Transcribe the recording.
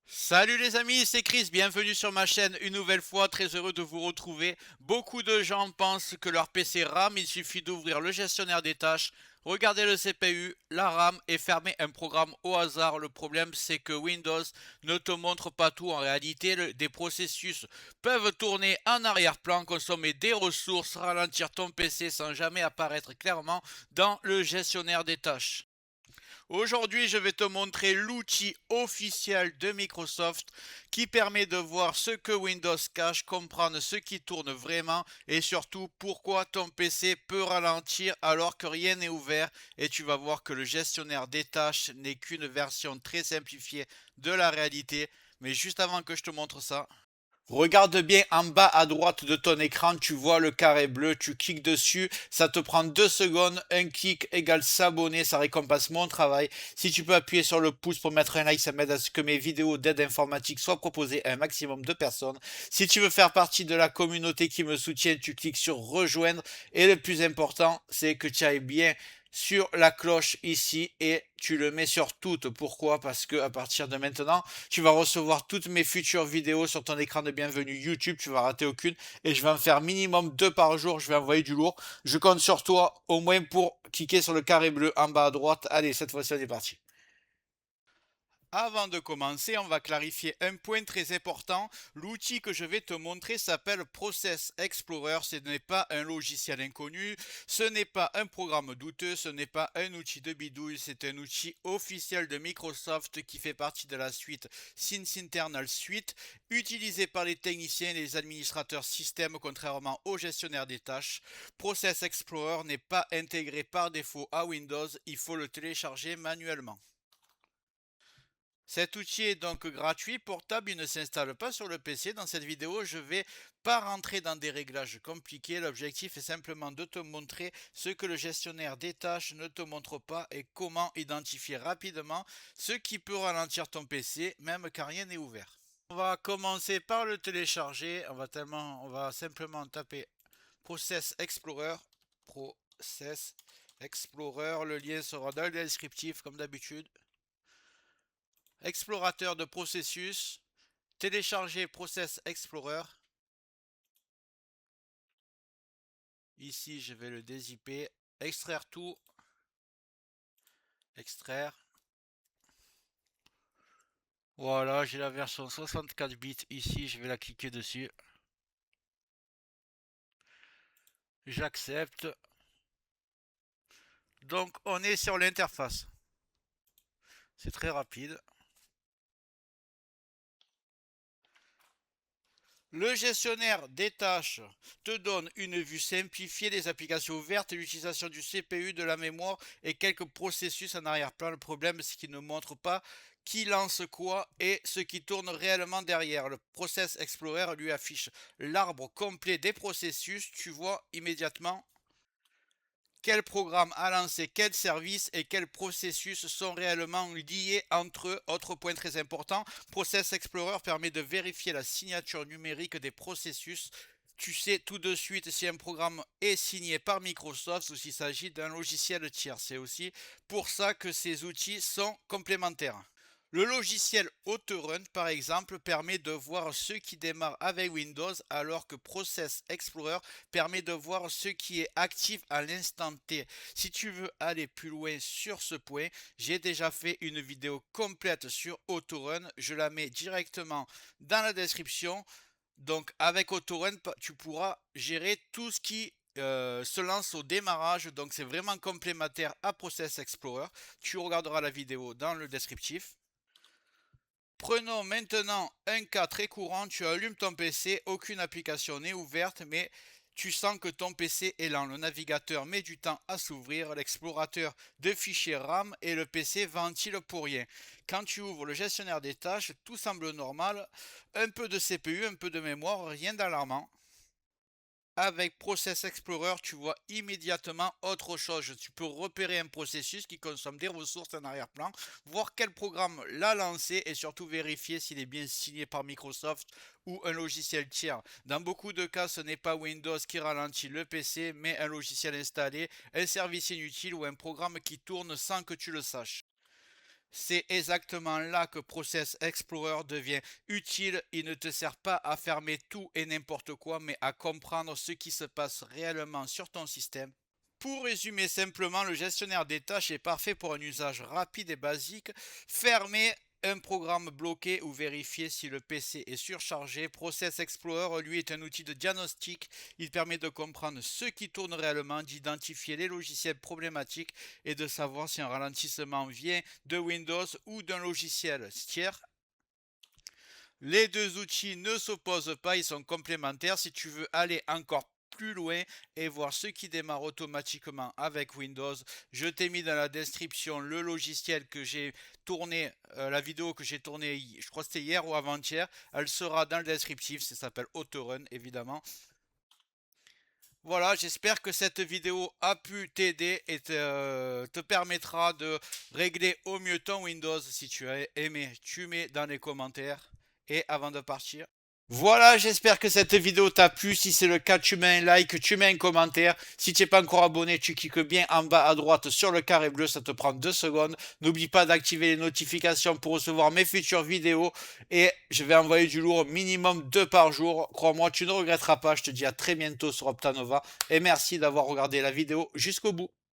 Salut les amis, c'est Chris, bienvenue sur ma chaîne une nouvelle fois, très heureux de vous retrouver. Beaucoup de gens pensent que leur PC rame, il suffit d'ouvrir le gestionnaire des tâches, regarder le CPU, la RAM et fermer un programme au hasard. Le problème c'est que Windows ne te montre pas tout. En réalité, des processus peuvent tourner en arrière-plan, consommer des ressources, ralentir ton PC sans jamais apparaître clairement dans le gestionnaire des tâches. Aujourd'hui, je vais te montrer l'outil officiel de Microsoft qui permet de voir ce que Windows cache, comprendre ce qui tourne vraiment et surtout pourquoi ton PC peut ralentir alors que rien n'est ouvert, et tu vas voir que le gestionnaire des tâches n'est qu'une version très simplifiée de la réalité. Mais juste avant que je te montre ça, regarde bien en bas à droite de ton écran, tu vois le carré bleu, tu cliques dessus, ça te prend 2 secondes, un clic égale s'abonner, ça récompense mon travail. Si tu peux appuyer sur le pouce pour mettre un like, ça m'aide à ce que mes vidéos d'aide informatique soient proposées à un maximum de personnes. Si tu veux faire partie de la communauté qui me soutient, tu cliques sur rejoindre, et le plus important, c'est que tu ailles bien sur la cloche ici et tu le mets sur toutes. Pourquoi? Parce que à partir de maintenant, tu vas recevoir toutes mes futures vidéos sur ton écran de bienvenue YouTube. Tu vas rater aucune et je vais en faire minimum 2 par jour. Je vais envoyer du lourd. Je compte sur toi au moins pour cliquer sur le carré bleu en bas à droite. Allez, cette fois-ci, on est parti. Avant de commencer, on va clarifier un point très important. L'outil que je vais te montrer s'appelle Process Explorer. Ce n'est pas un logiciel inconnu, ce n'est pas un programme douteux, ce n'est pas un outil de bidouille, c'est un outil officiel de Microsoft qui fait partie de la suite Synth Internal Suite, utilisé par les techniciens et les administrateurs système contrairement au gestionnaire des tâches. Process Explorer n'est pas intégré par défaut à Windows, il faut le télécharger manuellement. Cet outil est donc gratuit, portable, il ne s'installe pas sur le PC. Dans cette vidéo, je ne vais pas rentrer dans des réglages compliqués. L'objectif est simplement de te montrer ce que le gestionnaire des tâches ne te montre pas et comment identifier rapidement ce qui peut ralentir ton PC, même quand rien n'est ouvert. On va commencer par le télécharger. On va simplement taper Process Explorer. Process Explorer. Le lien sera dans le descriptif comme d'habitude. Explorateur de processus, télécharger Process Explorer. Ici, je vais le dézipper, extraire tout, extraire. Voilà, j'ai la version 64 bits ici, je vais la cliquer dessus. J'accepte. Donc, on est sur l'interface. C'est très rapide. Le gestionnaire des tâches te donne une vue simplifiée des applications ouvertes, l'utilisation du CPU, de la mémoire et quelques processus en arrière-plan. Le problème, c'est qu'il ne montre pas qui lance quoi et ce qui tourne réellement derrière. Le Process Explorer lui affiche l'arbre complet des processus. Tu vois immédiatement quel programme a lancé quel service et quels processus sont réellement liés entre eux. Autre point très important, Process Explorer permet de vérifier la signature numérique des processus. Tu sais tout de suite si un programme est signé par Microsoft ou s'il s'agit d'un logiciel tiers. C'est aussi pour ça que ces outils sont complémentaires. Le logiciel Autorun, par exemple, permet de voir ce qui démarre avec Windows, alors que Process Explorer permet de voir ce qui est actif à l'instant T. Si tu veux aller plus loin sur ce point, j'ai déjà fait une vidéo complète sur Autorun. Je la mets directement dans la description. Donc avec Autorun, tu pourras gérer tout ce qui se lance au démarrage. Donc c'est vraiment complémentaire à Process Explorer. Tu regarderas la vidéo dans le descriptif. Prenons maintenant un cas très courant, tu allumes ton PC, aucune application n'est ouverte, mais tu sens que ton PC est lent. Le navigateur met du temps à s'ouvrir, l'explorateur de fichiers RAM et le PC ventile pour rien. Quand tu ouvres le gestionnaire des tâches, tout semble normal, un peu de CPU, un peu de mémoire, rien d'alarmant. Avec Process Explorer, tu vois immédiatement autre chose. Tu peux repérer un processus qui consomme des ressources en arrière-plan, voir quel programme l'a lancé et surtout vérifier s'il est bien signé par Microsoft ou un logiciel tiers. Dans beaucoup de cas, ce n'est pas Windows qui ralentit le PC, mais un logiciel installé, un service inutile ou un programme qui tourne sans que tu le saches. C'est exactement là que Process Explorer devient utile. Il ne te sert pas à fermer tout et n'importe quoi, mais à comprendre ce qui se passe réellement sur ton système. Pour résumer simplement, le gestionnaire des tâches est parfait pour un usage rapide et basique. Fermer un programme bloqué ou vérifier si le PC est surchargé. Process Explorer, lui, est un outil de diagnostic. Il permet de comprendre ce qui tourne réellement, d'identifier les logiciels problématiques et de savoir si un ralentissement vient de Windows ou d'un logiciel tiers. Les deux outils ne s'opposent pas, ils sont complémentaires. Si tu veux aller encore plus loin et voir ce qui démarre automatiquement avec Windows, je t'ai mis dans la description le logiciel que j'ai tourné, la vidéo que j'ai tournée, je crois que c'était hier ou avant-hier. Elle sera dans le descriptif, ça s'appelle Autorun évidemment. Voilà, j'espère que cette vidéo a pu t'aider et te permettra de régler au mieux ton Windows. Si tu as aimé, tu mets dans les commentaires. Et avant de partir, voilà, j'espère que cette vidéo t'a plu. Si c'est le cas, tu mets un like, tu mets un commentaire. Si tu n'es pas encore abonné, tu cliques bien en bas à droite sur le carré bleu, ça te prend 2 secondes. N'oublie pas d'activer les notifications pour recevoir mes futures vidéos. Et je vais envoyer du lourd minimum 2 par jour. Crois-moi, tu ne regretteras pas. Je te dis à très bientôt sur Optanova. Et merci d'avoir regardé la vidéo jusqu'au bout.